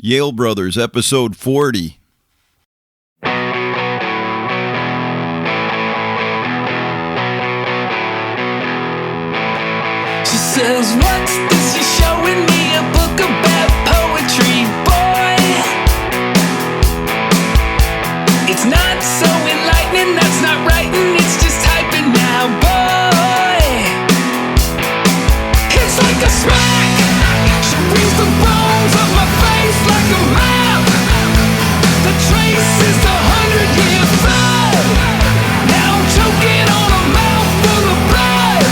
Yale Brothers, episode 40. She says, what's this? You're showing me a book about poetry, boy. It's not so enlightening, that's not writing, it's just typing now, boy. It's like a smack. She reads the bones of my face like a map. The trace is the 100-year flood. Now I'm choking on a mouthful of blood.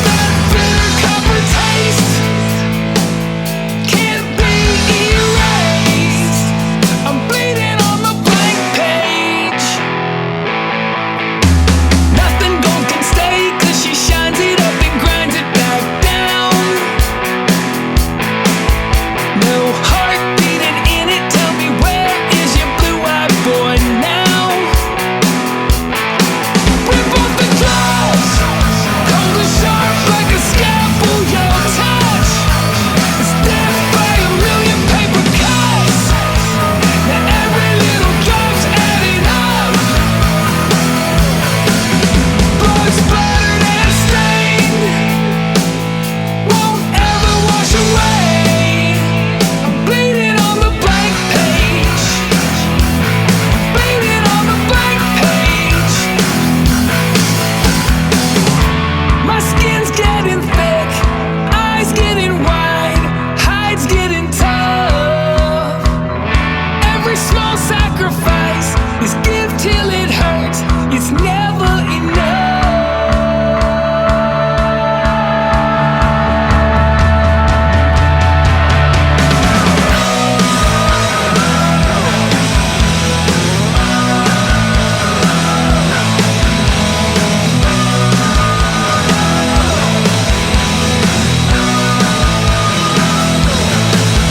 That bitter copper taste can't be erased. I'm bleeding on the blank page. Nothing gold can stay, 'cause she shines it up and grinds it back down. No heart beating in it. Tell me, where is your blue-eyed boy now? Rip off the gloves, cold and sharp like a scalpel. Your touch is death by a million paper cuts. Now every little drop's adding up. Blood splattered and stained won't ever wash away. I'm bleeding on the blank page. I'm bleeding on the blank page. My skin's getting thick, eyes getting wide, hides getting tough. Every small sacrifice is give till it hurts. It's never enough.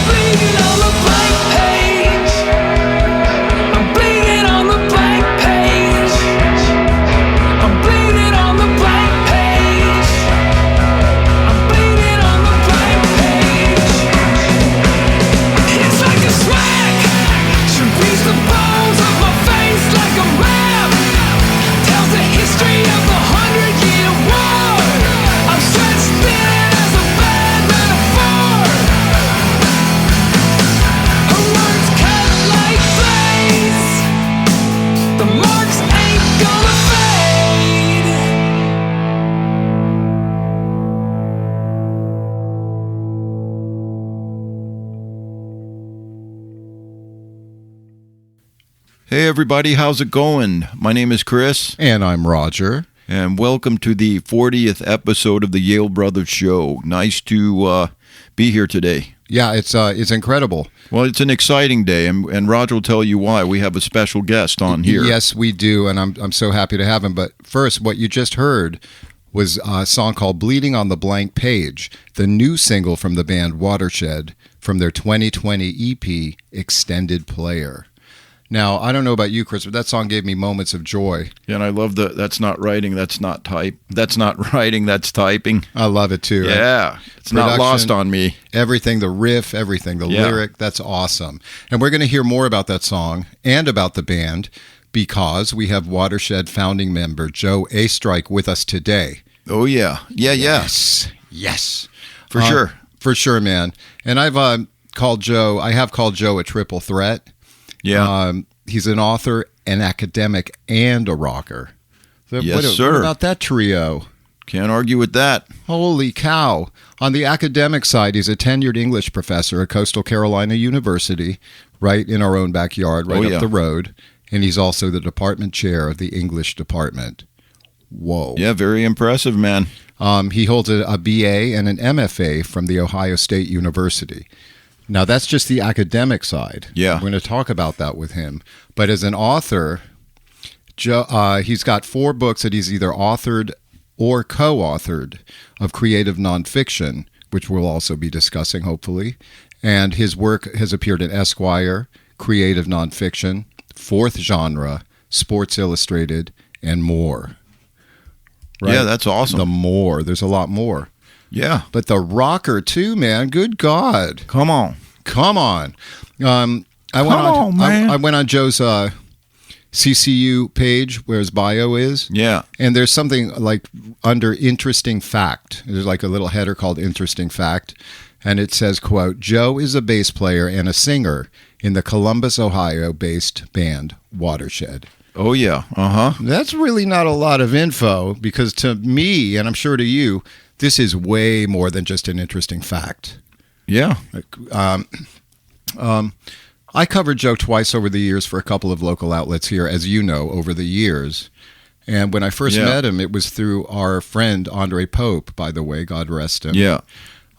Bleeding on the blank page. I'm bleeding on the blank page. I'm bleeding on the blank page. I'm bleeding on the blank page. It's like a smack. She reads the bones of my face like a map. Tells the history of the 100-year war. I'm stretched thin as a bad metaphor. Her words cut like blades. The marks ain't gonna fade. Hey everybody, how's it going? My name is Chris, And I'm Roger. and welcome to the 40th episode of the Yale Brothers Show. Nice to be here today. Yeah, it's incredible. Well, it's an exciting day, and Roger will tell you why. We have a special guest on here. Yes, we do, and I'm so happy to have him. But first, what you just heard was a song called Bleeding on the Blank Page, the new single from the band Watershed from their 2020 EP, Extended Player. Now, I don't know about you, Chris, but that song gave me moments of joy. Yeah, and I love that's not writing, that's not type. That's not writing, that's typing. I love it, too. Yeah, it's not Production, lost on me. Everything, the riff, everything, the lyric, that's awesome. And we're going to hear more about that song and about the band because we have Watershed founding member Joe Oestreich with us today. Oh, yeah. Yeah. Yes. For sure. For sure, man. And I have called Joe a triple threat. Yeah. He's an author, an academic, and a rocker. So Yes, what sir. about that trio? Can't argue with that. Holy cow. On the academic side, he's a tenured English professor at Coastal Carolina University, right in our own backyard, right up the road. And he's also the department chair of the English department. Whoa. Yeah, very impressive, man. He holds a BA and an MFA from the Ohio State University. Now, that's just the academic side. Yeah. We're going to talk about that with him. But as an author, he's got 4 books that he's either authored or co-authored of creative nonfiction, which we'll also be discussing, hopefully. And his work has appeared in Esquire, Creative Nonfiction, Fourth Genre, Sports Illustrated, and more. Right? Yeah, that's awesome. The more. There's a lot more. Yeah. But the rocker too, man. Good God. Come on. I went on Joe's CCU page where his bio is. Yeah. And there's something like under interesting fact. There's like a little header called interesting fact. And it says, quote, Joe is a bass player and a singer in the Columbus, Ohio-based band Watershed. Oh, yeah. Uh-huh. That's really not a lot of info because to me, and I'm sure to you, this is way more than just an interesting fact. Yeah. I covered Joe twice over the years for a couple of local outlets here, as you know, over the years. And when I first met him, it was through our friend Andre Pope, by the way, God rest him. Yeah.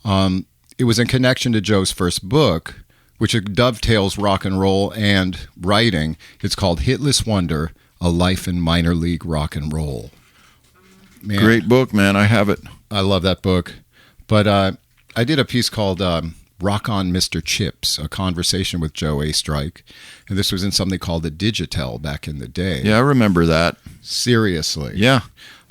It was in connection to Joe's first book, which dovetails rock and roll and writing. It's called Hitless Wonder, A Life in Minor League Rock and Roll. Man, Great book, man. I have it. I love that book. But I did a piece called Rock On Mr. Chips, a conversation with Joe Oestreich. And this was in something called the Digitel back in the day. Yeah, I remember that. Seriously. Yeah.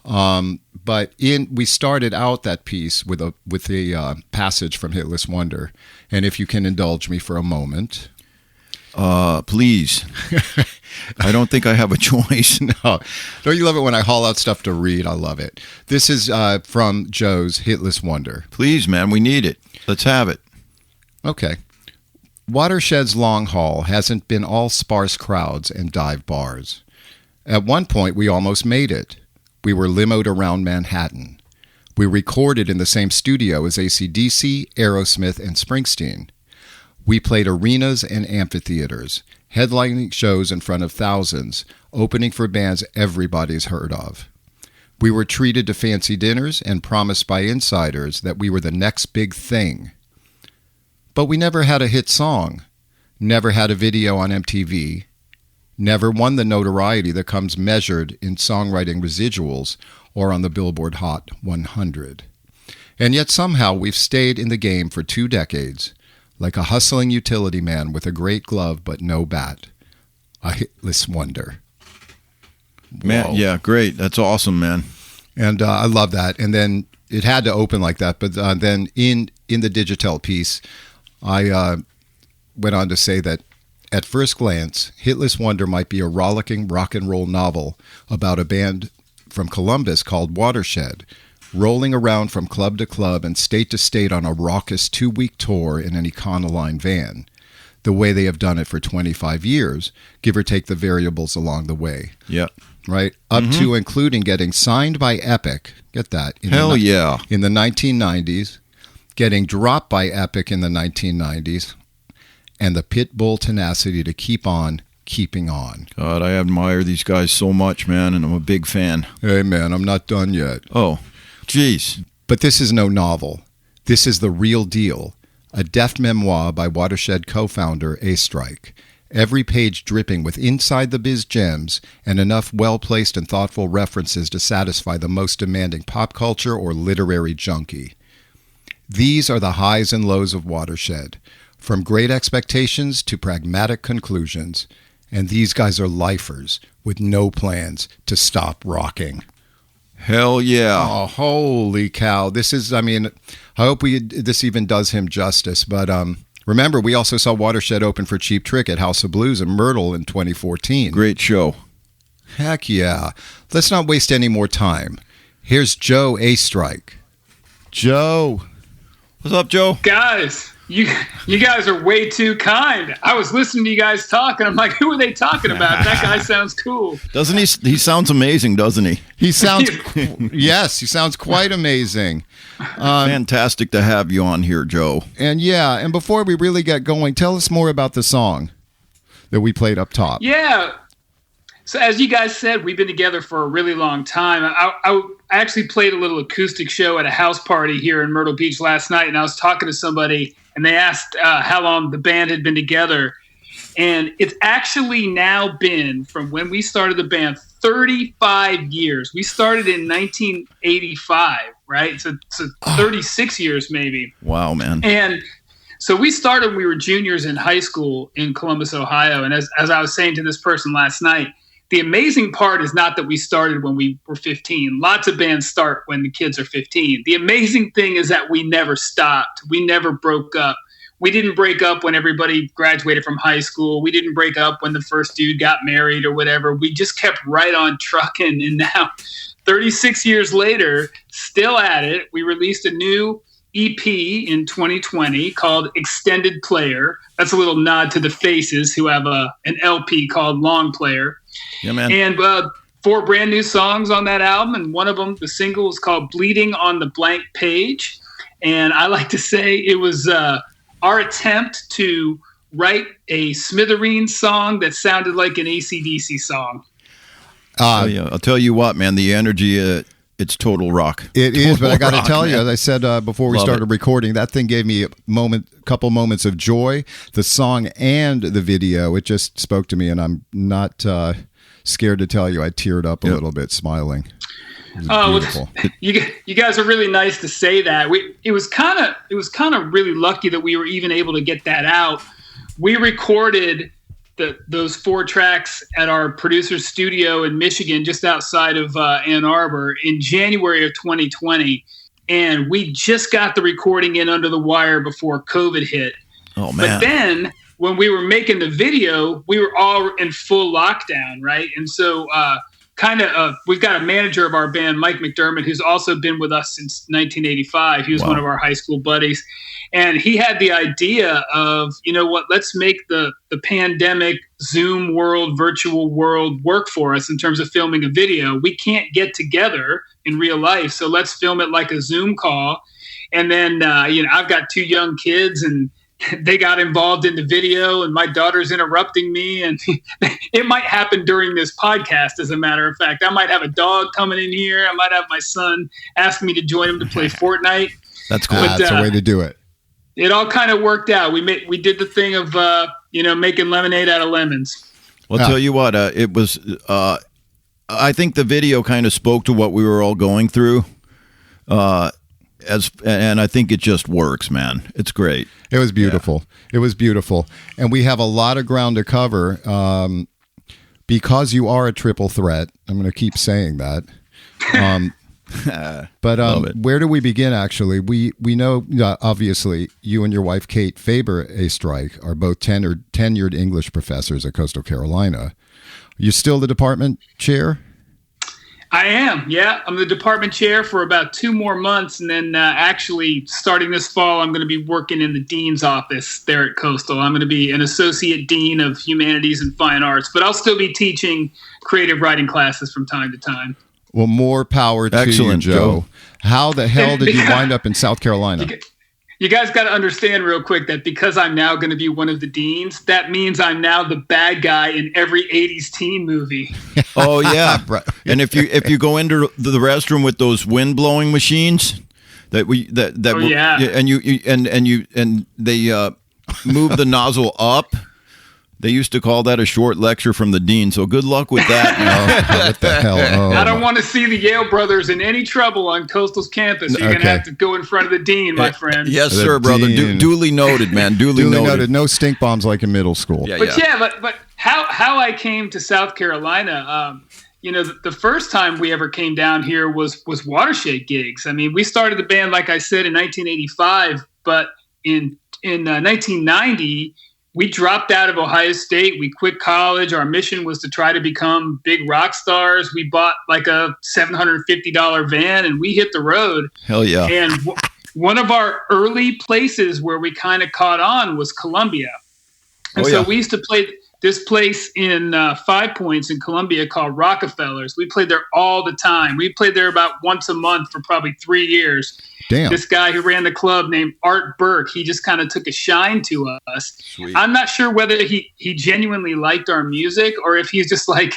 But we started out that piece with a passage from Hitless Wonder. And if you can indulge me for a moment. Please. I don't think I have a choice. No. Don't you love it when I haul out stuff to read? I love it. This is from Joe's Hitless Wonder. Please, man. We need it. Let's have it. Okay. Watershed's long haul hasn't been all sparse crowds and dive bars. At one point, we almost made it. We were limoed around Manhattan. We recorded in the same studio as AC/DC, Aerosmith, and Springsteen. We played arenas and amphitheaters, headlining shows in front of thousands, opening for bands everybody's heard of. We were treated to fancy dinners and promised by insiders that we were the next big thing. But we never had a hit song, never had a video on MTV, never won the notoriety that comes measured in songwriting residuals or on the Billboard Hot 100. And yet somehow we've stayed in the game for 2 decades, like a hustling utility man with a great glove but no bat. A hitless wonder. Man, Whoa. yeah, great. That's awesome, man. And I love that. And then it had to open like that. But then in the Digitel piece, I went on to say that at first glance, Hitless Wonder might be a rollicking rock and roll novel about a band from Columbus called Watershed, rolling around from club to club and state to state on a raucous 2-week tour in an Econoline van, the way they have done it for 25 years, give or take the variables along the way. Yeah. Right? Up to including getting signed by Epic, get that? Hell yeah. In the 1990s, getting dropped by Epic in the 1990s, and the pit bull tenacity to keep on keeping on. God, I admire these guys so much, man, and I'm a big fan. Hey, man, I'm not done yet. Oh, jeez. But this is no novel. This is the real deal. A deft memoir by Watershed co-founder Oestreich. Every page dripping with inside-the-biz gems and enough well-placed and thoughtful references to satisfy the most demanding pop culture or literary junkie. These are the highs and lows of Watershed, from great expectations to pragmatic conclusions. And these guys are lifers with no plans to stop rocking. Hell yeah. Oh, holy cow. This is, I mean, I hope this even does him justice. But remember, we also saw Watershed open for Cheap Trick at House of Blues in Myrtle in 2014. Great show. Heck yeah. Let's not waste any more time. Here's Joe Oestreich. Joe. What's up, Joe? Guys, you guys are way too kind. I was listening to you guys talk, and I'm like, who are they talking about? That guy sounds cool. Doesn't he? He sounds amazing, doesn't he? He sounds, yes, he sounds quite amazing. Fantastic to have you on here, Joe. And yeah, and before we really get going, tell us more about the song that we played up top. Yeah. So as you guys said, we've been together for a really long time. I actually played a little acoustic show at a house party here in Myrtle Beach last night, and I was talking to somebody, and they asked how long the band had been together. And it's actually now been, from when we started the band, 35 years. We started in 1985, right? So 36 years maybe. Wow, man. And so we started, we were juniors in high school in Columbus, Ohio. And as I was saying to this person last night, the amazing part is not that we started when we were 15. Lots of bands start when the kids are 15. The amazing thing is that we never stopped. We never broke up. We didn't break up when everybody graduated from high school. We didn't break up when the first dude got married or whatever. We just kept right on trucking. And now, 36 years later, still at it. We released a new EP in 2020 called Extended Player. That's a little nod to the Faces, who have an LP called Long Player. Yeah, man. And 4 brand new songs on that album. And one of them, the single, is called Bleeding on the Blank Page. And I like to say it was our attempt to write a Smithereens song that sounded like an AC/DC song. I'll tell you what, man, the energy, it's total rock. It is, but I got to tell man. you, as I said before we started recording, that thing gave me a couple moments of joy. The song and the video, it just spoke to me, and I'm not scared to tell you, I teared up a little bit, smiling. Oh, well, you guys are really nice to say that. It was kind of really lucky that we were even able to get that out. We recorded those 4 tracks at our producer's studio in Michigan, just outside of Ann Arbor, in January of 2020, and we just got the recording in under the wire before COVID hit. Oh man! But then when we were making the video, we were all in full lockdown, right? And so we've got a manager of our band, Mike McDermott, who's also been with us since 1985. He was one of our high school buddies. And he had the idea of, you know what, let's make the pandemic Zoom world, virtual world work for us in terms of filming a video. We can't get together in real life, so let's film it like a Zoom call. And then, I've got 2 young kids, and they got involved in the video, and my daughter's interrupting me, and it might happen during this podcast, as a matter of fact. I might have a dog coming in here. I might have my son asking me to join him to play Fortnite. That's cool. That's a way to do it. It all kind of worked out. We did the thing of, making lemonade out of lemons. Well, I'll tell you what, it was, I think the video kind of spoke to what we were all going through. And I think it just works, man. It's great. It was beautiful. Yeah. It was beautiful. And we have a lot of ground to cover because you are a triple threat. I'm going to keep saying that. But where do we begin, actually? We know, obviously, you and your wife, Kate Faber Oestreich, are both tenured English professors at Coastal Carolina. You still the department chair? I am, yeah. I'm the department chair for about 2 more months, and then actually starting this fall, I'm going to be working in the dean's office there at Coastal. I'm going to be an associate dean of humanities and fine arts, but I'll still be teaching creative writing classes from time to time. Well, more power to you, Joe. How the hell did you wind up in South Carolina? You guys got to understand real quick that because I'm now going to be one of the deans, that means I'm now the bad guy in every 80s teen movie. Oh yeah. Right. And if you go into the restroom with those wind blowing machines and they move the nozzle up, they used to call that a short lecture from the dean. So good luck with that. What the hell? Oh, I don't want to see the Yale brothers in any trouble on Coastal's campus. You're going to have to go in front of the dean, my friend. Yes, sir, brother. Duly noted, man. Duly noted. No stink bombs like in middle school. But how I came to South Carolina, the first time we ever came down here was Watershed gigs. I mean, we started the band, like I said, in 1985, but in 1990, we dropped out of Ohio State. We quit college. Our mission was to try to become big rock stars. We bought like a $750 van and we hit the road. Hell yeah. And one of our early places where we kind of caught on was Columbia. And we used to play this place in 5 Points in Columbia called Rockafellas. We played there all the time. We played there about once a month for probably 3 years. Damn. This guy who ran the club named Art Boerke, he just kind of took a shine to us. Sweet. I'm not sure whether he genuinely liked our music or if he's just like,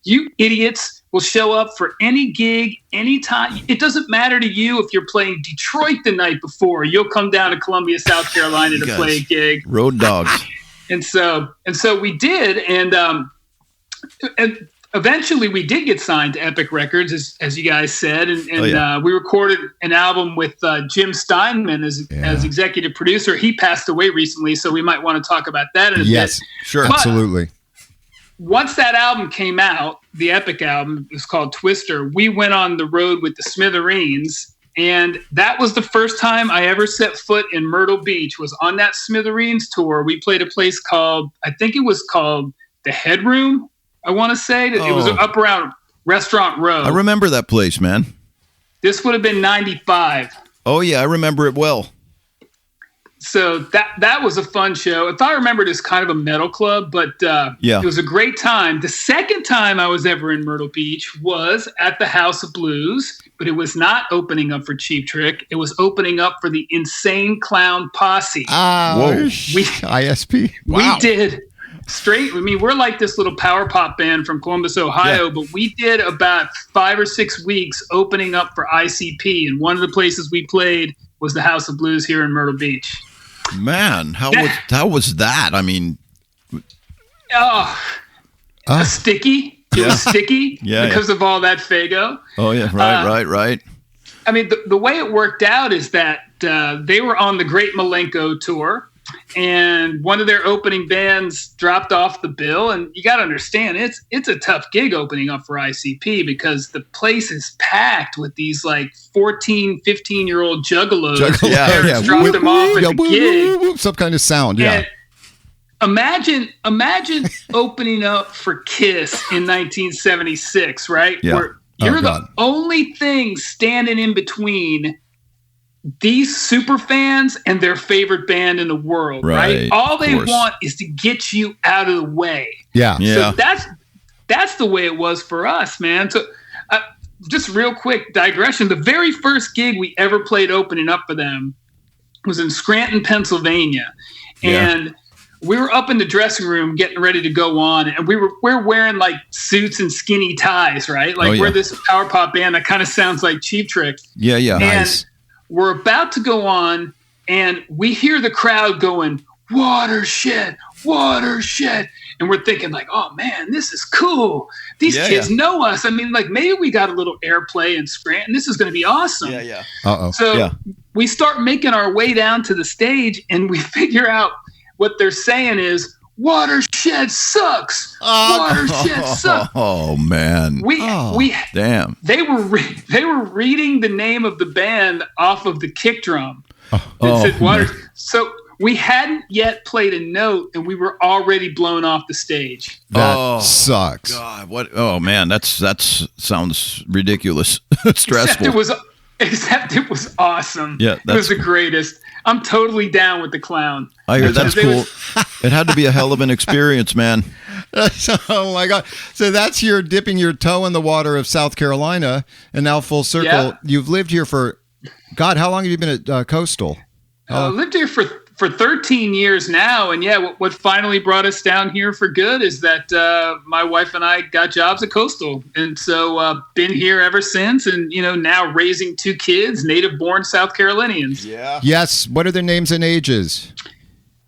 you idiots will show up for any gig, anytime. It doesn't matter to you if you're playing Detroit the night before. You'll come down to Columbia, South Carolina to play a gig. Road dogs. And so we did, and eventually we did get signed to Epic Records, as you guys said, and we recorded an album with Jim Steinman as executive producer. He passed away recently, so we might want to talk about that in a bit. Yes, sure, absolutely. once that album came out, the Epic album, it was called Twister, we went on the road with the Smithereens. And that was the first time I ever set foot in Myrtle Beach, was on that Smithereens tour. We played a place called, I think it was called the Headroom, I want to say. It was up around Restaurant Row. I remember that place, man. This would have been 95. Oh, yeah, I remember it well. So that was a fun show. If I remember, it was kind of a metal club, but Yeah. It was a great time. The second time I was ever in Myrtle Beach was at the House of Blues, but it was not opening up for Cheap Trick. It was opening up for the Insane Clown Posse. Whoa. ISP. Wow. We did straight. I mean, we're like this little power pop band from Columbus, Ohio, but we did about 5 or 6 weeks opening up for ICP. And one of the places we played was the House of Blues here in Myrtle Beach. Man, how was that? I mean, sticky. It was sticky because of all that Fago. Oh, yeah, right. I mean, the way it worked out is that they were on the Great Malenko tour, and one of their opening bands dropped off the bill. And you got to understand, it's a tough gig opening up for ICP because the place is packed with these like 14, 15-year-old juggalos. Yeah. Dropped them off at the gig. Some kind of sound, yeah. And imagine opening up for Kiss in 1976, right? Yeah. Where you're the only thing standing in between these super fans and their favorite band in the world, right? All they want is to get you out of the way. Yeah. So that's the way it was for us, man. So just real quick digression. The very first gig we ever played opening up for them was in Scranton, Pennsylvania. And we were up in the dressing room getting ready to go on, and we're wearing like suits and skinny ties, right? Like we're this power pop band that kind of sounds like Cheap Trick. Yeah. And Nice. we're about to go on, and we hear the crowd going, "Watershed, Watershed." And we're thinking like, oh man, this is cool. These kids know us. I mean, like maybe we got a little airplay in Scranton. This is going to be awesome. Yeah. Uh-oh. So we start making our way down to the stage, and we figure out what they're saying is, "Watershed sucks. Watershed sucks." Oh man. Damn. They were reading the name of the band off of the kick drum. It said Water. So we hadn't yet played a note, and we were already blown off the stage. That sucks. God, what? Oh man, that sounds ridiculous. Stressful. Except it was awesome. Yeah, it was the greatest. I'm totally down with the clown. I hear that's cool. It had to be a hell of an experience, man. Oh my God! So that's your dipping your toe in the water of South Carolina, and now full circle. Yeah. You've lived here for, God, how long have you been at Coastal? Lived here for 13 years now, and what finally brought us down here for good is that my wife and I got jobs at Coastal, and so been here ever since, and now raising 2 kids, native-born South Carolinians. Yeah. Yes. What are their names and ages?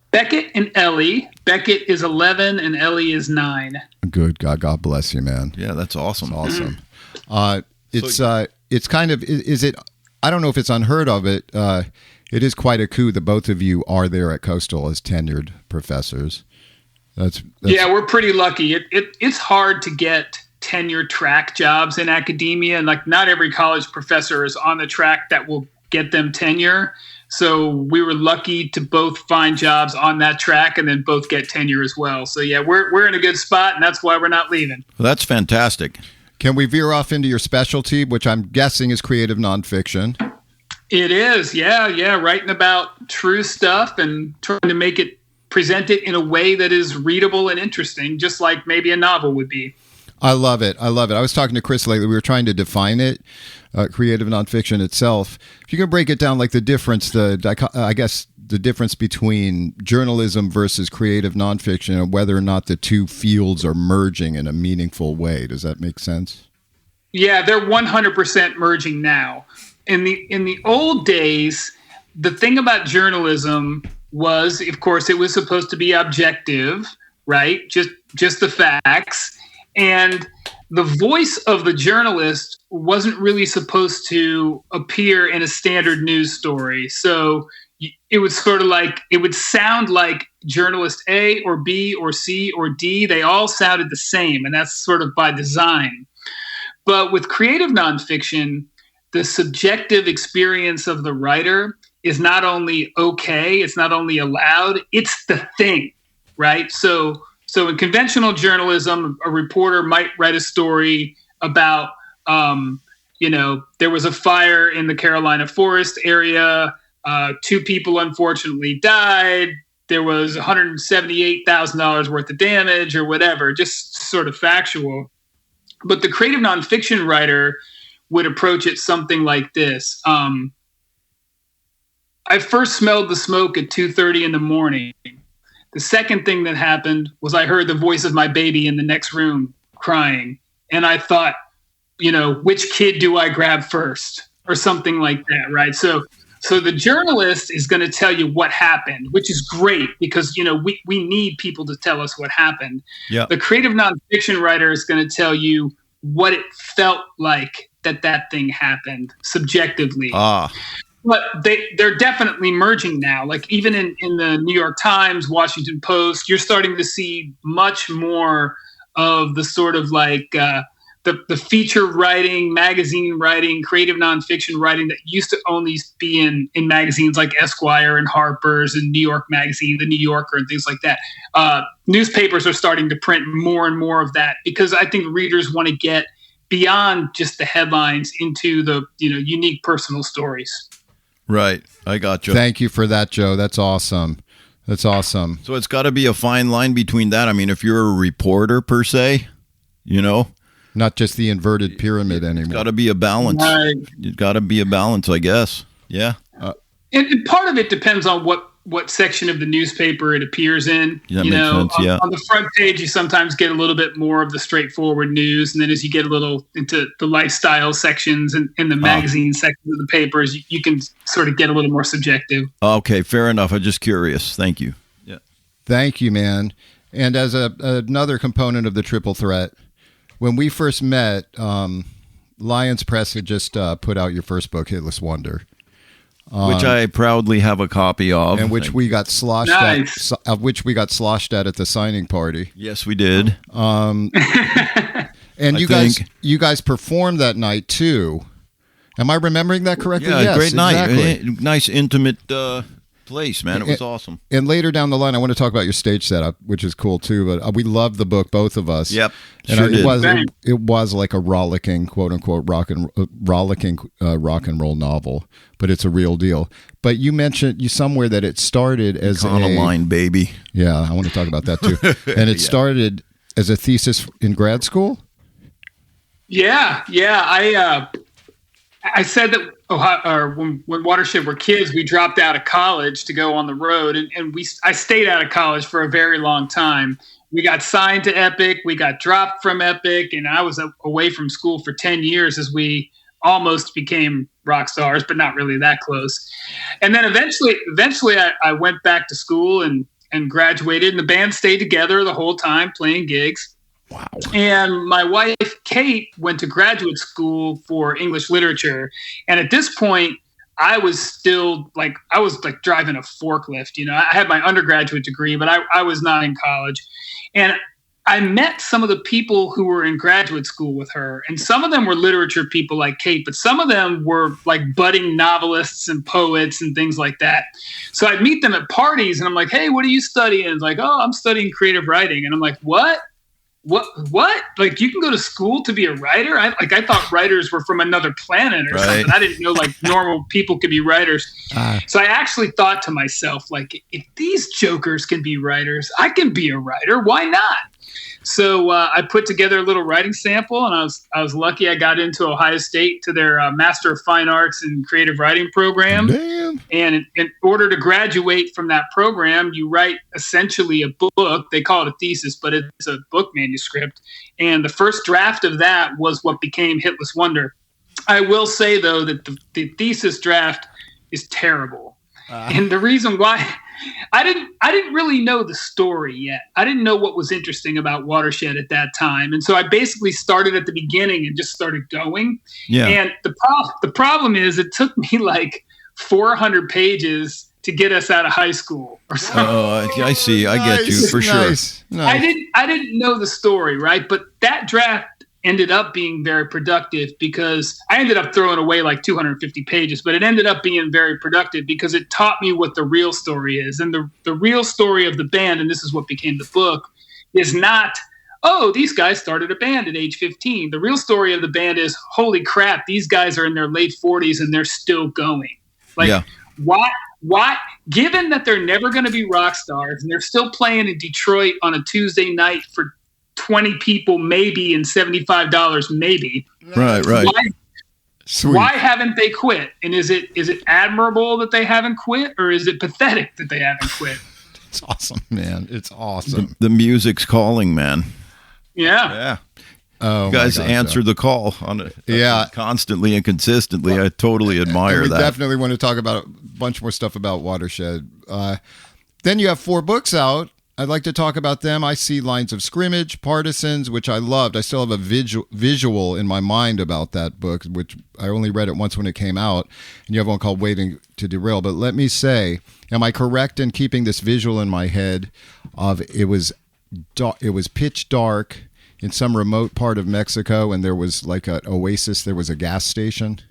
Beckett and Ellie. Beckett is 11 and Ellie is 9. Good God, God bless you, man. Yeah, that's awesome. Awesome. It's kind of, is it? I don't know if it's unheard of. It is quite a coup that both of you are there at Coastal as tenured professors. That's yeah, we're pretty lucky. It's hard to get tenure-track jobs in academia, and like not every college professor is on the track that will get them tenure. So we were lucky to both find jobs on that track and then both get tenure as well. So yeah, we're in a good spot, and that's why we're not leaving. Well, that's fantastic. Can we veer off into your specialty, which I'm guessing is creative nonfiction? It is, yeah. Writing about true stuff and trying to present it in a way that is readable and interesting, just like maybe a novel would be. I love it. I was talking to Chris lately. We were trying to define it, creative nonfiction itself. If you can break it down, like the difference, I guess the difference between journalism versus creative nonfiction, and whether or not the two fields are merging in a meaningful way. Does that make sense? Yeah, they're 100% merging now. In the old days, the thing about journalism was, of course, it was supposed to be objective, right? Just the facts. And the voice of the journalist wasn't really supposed to appear in a standard news story. So it was sort of like, it would sound like journalist A or B or C or D, they all sounded the same, and that's sort of by design. But with creative nonfiction, the subjective experience of the writer is not only okay, it's not only allowed, it's the thing, right? So in conventional journalism, a reporter might write a story about, there was a fire in the Carolina forest area. 2 people unfortunately died. There was $178,000 worth of damage or whatever, just sort of factual. But the creative nonfiction writer would approach it something like this. I first smelled the smoke at 2:30 in the morning. The second thing that happened was I heard the voice of my baby in the next room crying. And I thought, which kid do I grab first? Or something like that, right? So the journalist is going to tell you what happened, which is great because, we need people to tell us what happened. Yeah. The creative nonfiction writer is going to tell you what it felt like that thing happened subjectively. But they're definitely merging now. Like even in the New York Times, Washington Post, you're starting to see much more of the sort of like the feature writing, magazine writing, creative nonfiction writing that used to only be in magazines like Esquire and Harper's and New York Magazine, The New Yorker, and things like that. Newspapers are starting to print more and more of that because I think readers want to get beyond just the headlines into the unique personal stories. Right. I got you. Thank you for that, Joe. That's awesome. So it's got to be a fine line between that. I mean, if you're a reporter per se, not just the inverted pyramid anymore. It's got to be a balance. Right. It's got to be a balance, I guess. Yeah. And part of it depends on what section of the newspaper it appears in. That makes sense, yeah. On the front page, you sometimes get a little bit more of the straightforward news. And then as you get a little into the lifestyle sections and the magazine sections of the papers, you can sort of get a little more subjective. Okay, fair enough. I'm just curious. Thank you. Yeah. Thank you, man. And as another component of the triple threat, when we first met, Lions Press had just put out your first book, Hitless Wonder. Which I proudly have a copy of. And which we got sloshed Nice. at the signing party. Yes, we did. And you guys performed that night too. Am I remembering that correctly? Yeah, yes, great night. exactly. Nice, intimate place, man. It was awesome. And later down the line, I want to talk about your stage setup, which is cool too. But we loved the book, both of us. Yep, and sure it was like a rollicking, quote unquote, rock and roll novel, but it's a real deal. But you mentioned somewhere that it started as Econoline, baby. Yeah, I want to talk about that too. And it started as a thesis in grad school. Yeah. I said that when Watershed were kids, we dropped out of college to go on the road, and I stayed out of college for a very long time. We got signed to Epic, we got dropped from Epic, and I was away from school for 10 years as we almost became rock stars, but not really that close. And then eventually I went back to school and graduated, and the band stayed together the whole time playing gigs. Wow. And my wife, Kate, went to graduate school for English literature. And at this point, I was still I was driving a forklift. I had my undergraduate degree, but I was not in college. And I met some of the people who were in graduate school with her. And some of them were literature people like Kate, but some of them were like budding novelists and poets and things like that. So I'd meet them at parties and I'm like, hey, what are you studying? And it's like, oh, I'm studying creative writing. And I'm like, what? Like you can go to school to be a writer? I thought writers were from another planet or something. I didn't know normal people could be writers. So I actually thought to myself, if these jokers can be writers, I can be a writer. Why not? So I put together a little writing sample, and I was lucky I got into Ohio State to their Master of Fine Arts and Creative Writing program. Damn. And in order to graduate from that program, you write essentially a book. They call it a thesis, but it's a book manuscript. And the first draft of that was what became Hitless Wonder. I will say, though, that the thesis draft is terrible. And the reason why I didn't really know the story yet. I didn't know what was interesting about Watershed at that time. And so I basically started at the beginning and just started going. Yeah. And the problem is it took me 400 pages to to get us out of high school or something. Oh, I see. I get you for sure. Nice. I didn't know the story, right? But that draft ended up being very productive because I ended up throwing away like 250 pages, but it ended up being very productive because it taught me what the real story is. And the real story of the band, and this is what became the book, is not, oh, these guys started a band at age 15. The real story of the band is, holy crap, these guys are in their late 40s and they're still going. Like, why, given that they're never going to be rock stars and they're still playing in Detroit on a Tuesday night for 20 people maybe and $75 maybe. Right. Why haven't they quit? And is it admirable that they haven't quit, or is it pathetic that they haven't quit? It's awesome, man. It's awesome. The music's calling, man. Yeah. Oh, you guys answer the call on it. Constantly and consistently. I totally admire that. We definitely want to talk about a bunch more stuff about Watershed. Then you have 4 books out. I'd like to talk about them. I see Lines of Scrimmage, Partisans, which I loved. I still have a visual in my mind about that book, which I only read it once when it came out. And you have one called Waiting to Derail. But let me say, am I correct in keeping this visual in my head of it was pitch dark in some remote part of Mexico, and there was like an oasis, there was a gas station?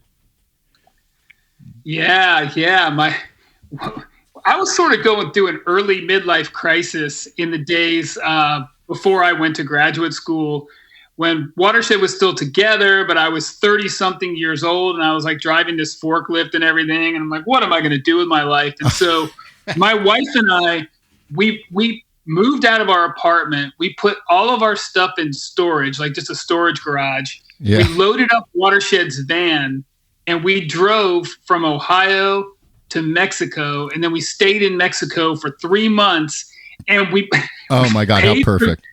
Yeah. I was sort of going through an early midlife crisis in the days before I went to graduate school, when Watershed was still together, but I was 30-something years old, and I was like driving this forklift and everything, and I'm like, what am I going to do with my life? And so my wife and I, we moved out of our apartment. We put all of our stuff in storage, like just a storage garage. Yeah. We loaded up Watershed's van, and we drove from Ohio to Mexico, and then we stayed in Mexico for 3 months, and we oh my god, how perfect.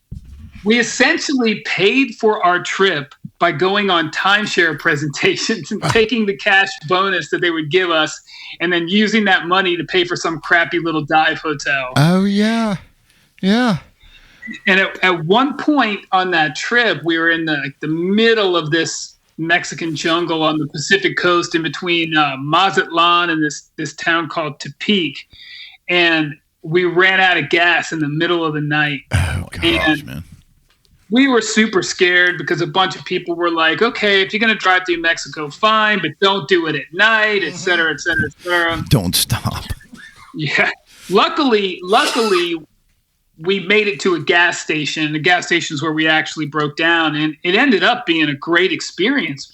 We essentially paid for our trip by going on timeshare presentations and taking the cash bonus that they would give us, and then using that money to pay for some crappy little dive hotel. Oh yeah. And at one point on that trip, we were in the middle of this Mexican jungle on the Pacific coast in between Mazatlan and this town called Tepic. And we ran out of gas in the middle of the night. Oh, gosh, man. We were super scared because a bunch of people were like, okay, if you're going to drive through Mexico, fine, but don't do it at night, et cetera, et cetera, et cetera. Don't stop. Yeah. Luckily, we made it to a gas station. The gas station's where we actually broke down, and it ended up being a great experience.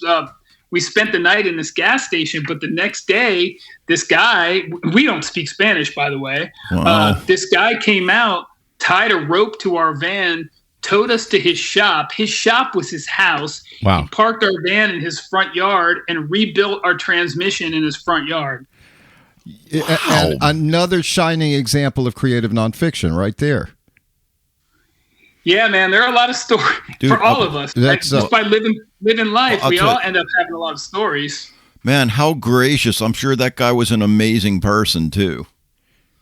We spent the night in this gas station, but the next day, this guy, we don't speak Spanish, by the way. Wow. This guy came out, tied a rope to our van, towed us to his shop. His shop was his house. Wow. He parked our van in his front yard and rebuilt our transmission in his front yard. Wow. And another shining example of creative nonfiction right there. Yeah, man, there are a lot of stories for all of us. Right? Just by living life, we all end up having a lot of stories. Man, how gracious. I'm sure that guy was an amazing person, too.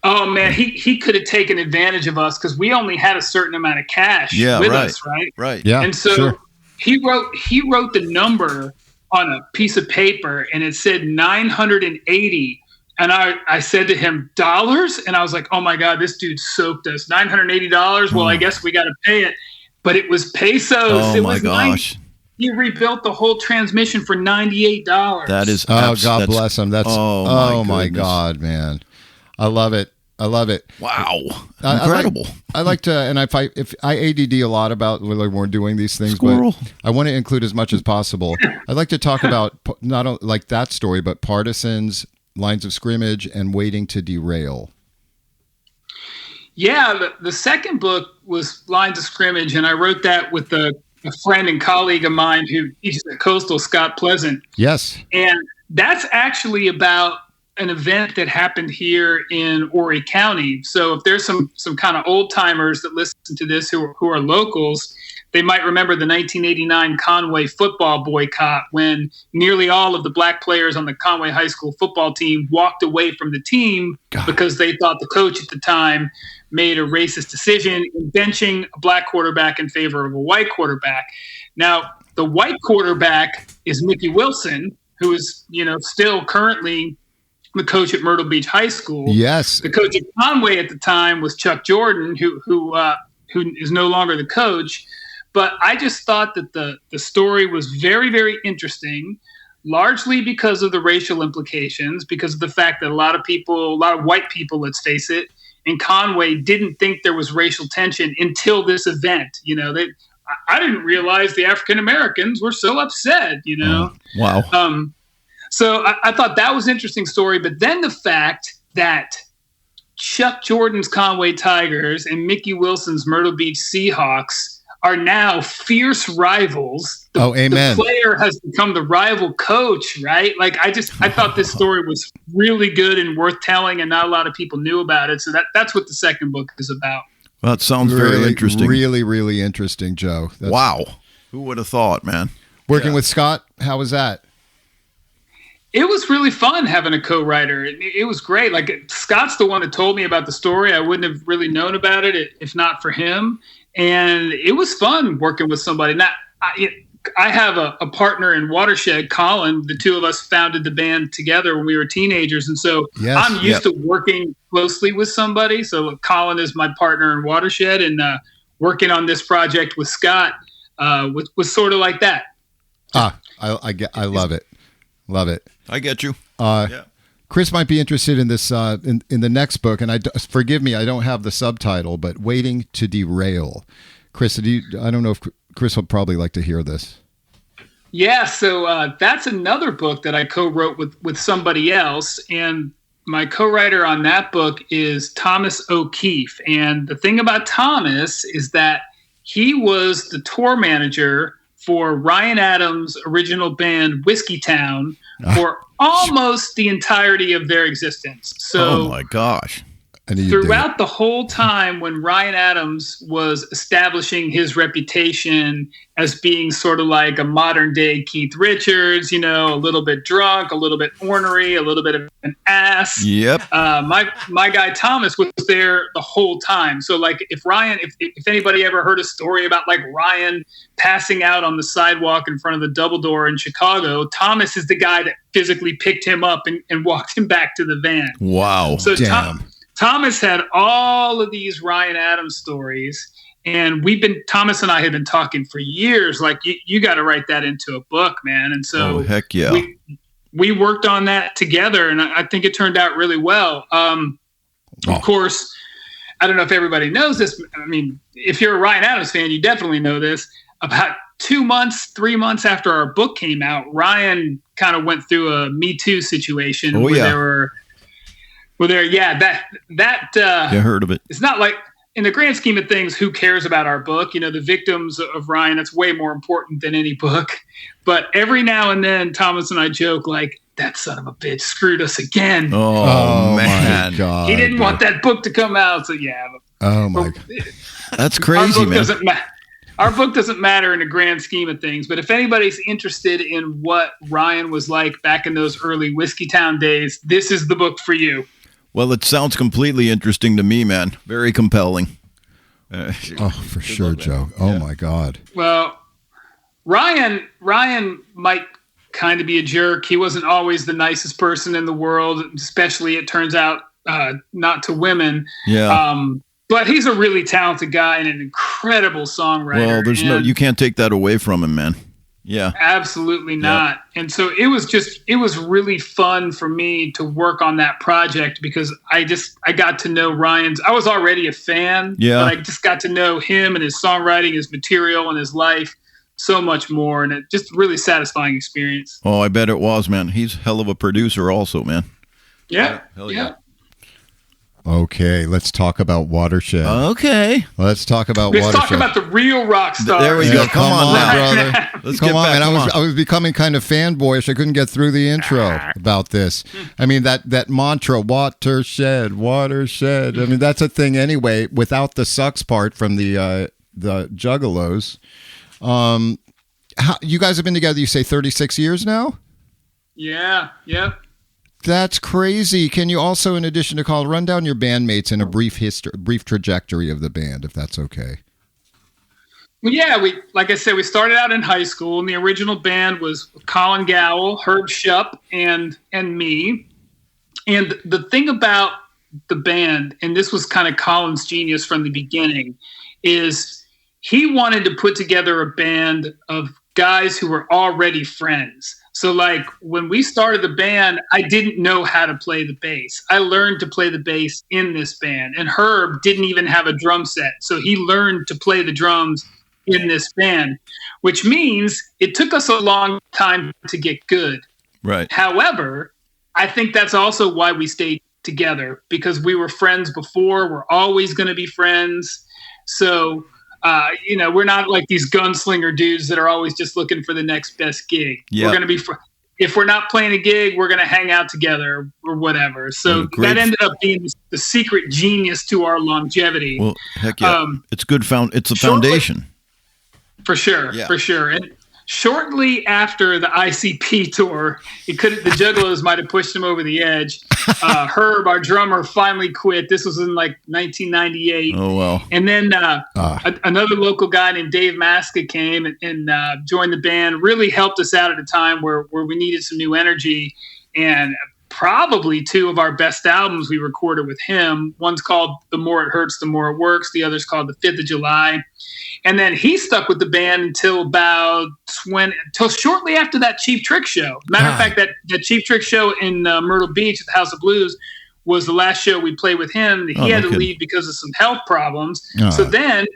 Oh, man, he could have taken advantage of us because we only had a certain amount of cash with us, right? Right. Yeah, and so sure. he wrote the number on a piece of paper, and it said 980. And I said to him, dollars? And I was like, oh my God, this dude soaked us. $980? Well, I guess we got to pay it. But it was pesos. Oh my gosh. He rebuilt the whole transmission for $98. That is God bless him. That's oh my God, man. I love it. Wow. Incredible. I like to, and if I ADD a lot about when we're doing these things, Squirrel. But I want to include as much as possible. I'd like to talk about not only like that story, but Partisans, Lines of Scrimmage, and Waiting to Derail. Yeah, the second book was Lines of Scrimmage, and I wrote that with a friend and colleague of mine who teaches at Coastal, Scott Pleasant. Yes. And that's actually about an event that happened here in Horry County. So if there's some kind of old timers that listen to this who are locals, they might remember the 1989 Conway football boycott when nearly all of the black players on the Conway High School football team walked away from the team because they thought the coach at the time made a racist decision in benching a black quarterback in favor of a white quarterback. Now, the white quarterback is Mickey Wilson, who is, still currently the coach at Myrtle Beach High School. Yes. The coach at Conway at the time was Chuck Jordan, who is no longer the coach. But I just thought that the story was very, very interesting, largely because of the racial implications, because of the fact that a lot of white people, let's face it, in Conway didn't think there was racial tension until this event. You know, I didn't realize the African Americans were so upset, you know. Wow. So I thought that was an interesting story. But then the fact that Chuck Jordan's Conway Tigers and Mickey Wilson's Myrtle Beach Seahawks are now fierce rivals. Amen. The player has become the rival coach, right? Like I thought this story was really good and worth telling, and not a lot of people knew about it. So that's what the second book is about. Well, that sounds very interesting. Really, really interesting, Joe. Wow. Who would have thought, man? Working with Scott, how was that? It was really fun having a co-writer. It was great. Like Scott's the one that told me about the story. I wouldn't have really known about it if not for him. And it was fun working with somebody. Now, I have a partner in Watershed, Colin. The two of us founded the band together when we were teenagers. And so I'm used to working closely with somebody. So Colin is my partner in Watershed, and working on this project with Scott was sort of like that. I love it. Love it. I get you. Chris might be interested in this in the next book, and forgive me, I don't have the subtitle, but Waiting to Derail. Chris, I don't know if Chris would probably like to hear this. Yeah, so that's another book that I co-wrote with somebody else, and my co-writer on that book is Thomas O'Keefe. And the thing about Thomas is that he was the tour manager for Ryan Adams' original band Whiskeytown for almost the entirety of their existence. So oh my gosh. Throughout the whole time when Ryan Adams was establishing his reputation as being sort of like a modern day Keith Richards, you know, a little bit drunk, a little bit ornery, a little bit of an ass. Yep. My guy Thomas was there the whole time. So like if anybody ever heard a story about like Ryan passing out on the sidewalk in front of the Double Door in Chicago, Thomas is the guy that physically picked him up and walked him back to the van. Wow. So Thomas had all of these Ryan Adams stories, and Thomas and I had been talking for years, like, you got to write that into a book, man. And so heck yeah. We worked on that together, and I think it turned out really well. Of course, I don't know if everybody knows this. I mean, if you're a Ryan Adams fan, you definitely know this. About 3 months after our book came out, Ryan kind of went through a MeToo situation you heard of it. It's not like, in the grand scheme of things, who cares about our book? You know, the victims of Ryan, that's way more important than any book. But every now and then, Thomas and I joke like, that son of a bitch screwed us again. Oh man. My God. He didn't want that book to come out. So yeah. Oh my God. That's crazy, man. Our book doesn't matter in the grand scheme of things, but if anybody's interested in what Ryan was like back in those early Whiskeytown days, this is the book for you. Well, it sounds completely interesting to me, man. Very compelling. For sure, Joe. Oh, my God. Well, Ryan might kind of be a jerk. He wasn't always the nicest person in the world, especially, it turns out, not to women. Yeah. But he's a really talented guy and an incredible songwriter. Well, you can't take that away from him, man. Yeah. Absolutely not. Yeah. And so it was really fun for me to work on that project because I got to know I was already a fan, but I just got to know him and his songwriting, his material, and his life so much more. And it just really satisfying experience. Oh, I bet it was, man. He's hell of a producer also, man. Yeah. Hell yeah. Okay, let's talk about Watershed. Okay. Let's talk about Watershed. Let's talk about the real rock stars. There we go. Come on now, brother. Let's come get on, back. man. I was becoming kind of fanboyish. I couldn't get through the intro about this. I mean, that mantra, Watershed. I mean, that's a thing anyway, without the sucks part from the Juggalos. You guys have been together, you say 36 years now? Yeah. That's crazy. Can you also, in addition to Colin, run down your bandmates and a brief trajectory of the band, if that's okay? Well, yeah, like I said, we started out in high school, and the original band was Colin Gawel, Schupp, and me. And the thing about the band, and this was kind of Colin's genius from the beginning, is he wanted to put together a band of guys who were already friends. So like when we started the band, I didn't know how to play the bass. I learned to play the bass in this band. And Herb didn't even have a drum set. So he learned to play the drums in this band, which means it took us a long time to get good. Right. However, I think that's also why we stayed together, because we were friends before. We're always going to be friends. So, we're not like these gunslinger dudes that are always just looking for the next best gig. Yeah. We're going to be, if we're not playing a gig, we're going to hang out together or whatever. So that ended up being the secret genius to our longevity. Well, heck yeah. It's good. It's a foundation. For sure. Yeah. For sure. And shortly after the ICP tour, the Juggalos might have pushed him over the edge. Herb, our drummer, finally quit. This was in like 1998. Oh, well. And then another local guy named Dave Masica came and joined the band, really helped us out at a time where we needed some new energy. And probably two of our best albums we recorded with him. One's called The More It Hurts, The More It Works. The other's called The 5th of July. And then he stuck with the band until shortly after that Cheap Trick show. Matter of fact, that Cheap Trick show in Myrtle Beach at the House of Blues was the last show we played with him. He had to leave because of some health problems. So then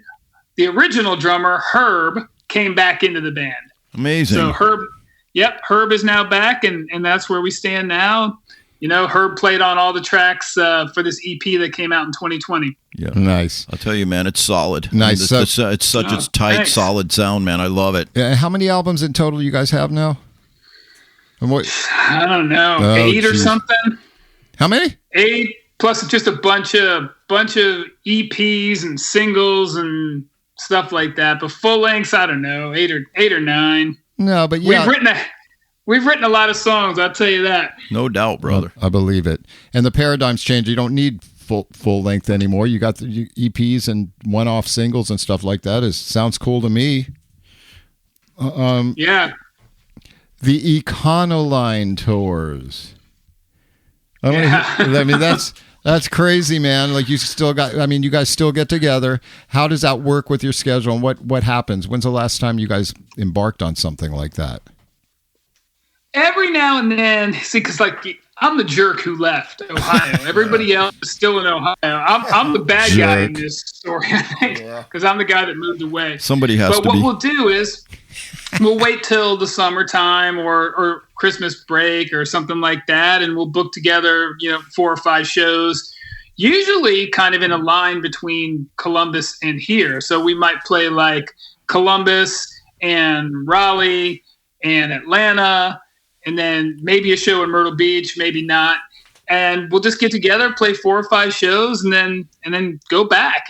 the original drummer, Herb, came back into the band. Amazing. So Herb is now back, and that's where we stand now. Herb played on all the tracks for this EP that came out in 2020. Yeah, nice. I'll tell you, man, it's solid. Nice. It's such a tight, solid sound, man. I love it. How many albums in total you guys have now? I don't know, 8 or something. How many? 8 plus just a bunch of EPs and singles and stuff like that. But full lengths, I don't know, 8 or 9. No, but yeah. We've written a lot of songs, I'll tell you that. No doubt, brother. I believe it. And the paradigm's changed. You don't need full length anymore. You got the EPs and one-off singles and stuff like that. Sounds cool to me. Yeah. The Econoline tours. I mean, that's crazy, man. Like you guys still get together. How does that work with your schedule, and what happens? When's the last time you guys embarked on something like that? Every now and then, because I'm the jerk who left Ohio. Everybody else is still in Ohio. I'm the bad guy in this story, I think, because I'm the guy that moved away. Somebody has to be. But what we'll do is we'll wait till the summertime or Christmas break or something like that, and we'll book together, 4 or 5 shows, usually kind of in a line between Columbus and here. So we might play like Columbus and Raleigh and Atlanta, and then maybe a show in Myrtle Beach, maybe not. And we'll just get together, play 4 or 5 shows, and then go back,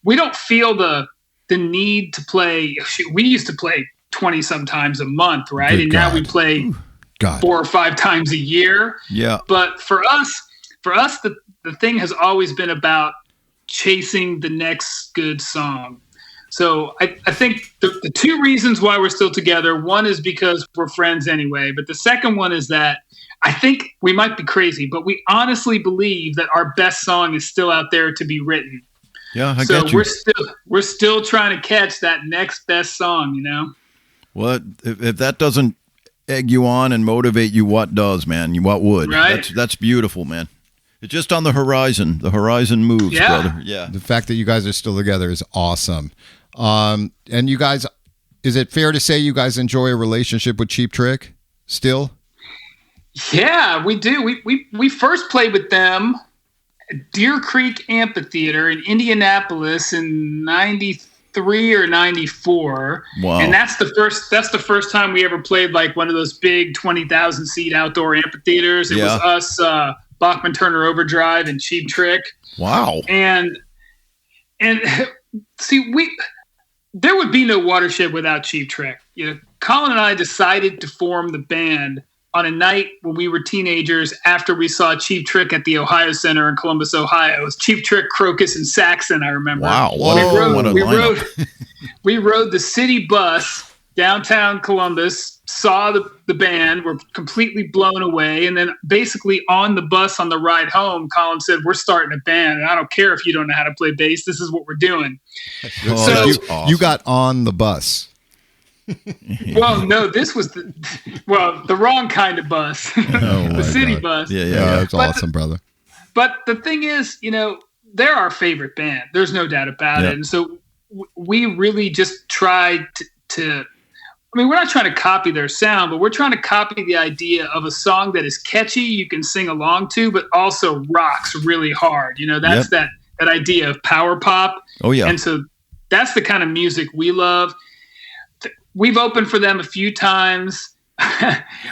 We don't feel the need to play. We used to play 20 sometimes a month, right? Good and God. Now we play 4 or 5 times a year. Yeah. But for us, the thing has always been about chasing the next good song. So I think the 2 reasons why we're still together, one is because we're friends anyway, but the second one is that I think we might be crazy, but we honestly believe that our best song is still out there to be written. Yeah, I get you. We're still trying to catch that next best song, Well, if that doesn't egg you on and motivate you, what does, man? What would? Right? That's beautiful, man. It's just on the horizon. The horizon moves, brother. Yeah. The fact that you guys are still together is awesome. And you guys, is it fair to say you guys enjoy a relationship with Cheap Trick still? Yeah, we do. We first played with them at Deer Creek Amphitheater in Indianapolis in 93 or 94. Wow. And that's the first time we ever played like one of those big 20,000 seat outdoor amphitheaters. It was us, Bachman Turner Overdrive and Cheap Trick. Wow. And see, there would be no Watershed without Cheap Trick. Colin and I decided to form the band on a night when we were teenagers after we saw Cheap Trick at the Ohio Center in Columbus, Ohio. It was Cheap Trick, Crocus, and Saxon, I remember. Wow. We rode the city bus downtown Columbus, saw the band, were completely blown away. And then basically on the bus on the ride home, Colin said, we're starting a band. And I don't care if you don't know how to play bass. This is what we're doing. Oh, So- that's awesome. You got on the bus. Well, no, this was the wrong kind of bus, the city God. bus. Yeah, That's But- awesome, brother. But the thing is, they're our favorite band. There's no doubt about Yeah. it. And so we really just tried to I mean, we're not trying to copy their sound, but we're trying to copy the idea of a song that is catchy, you can sing along to, but also rocks really hard. That's that idea of power pop. Oh, yeah. And so that's the kind of music we love. We've opened for them a few times.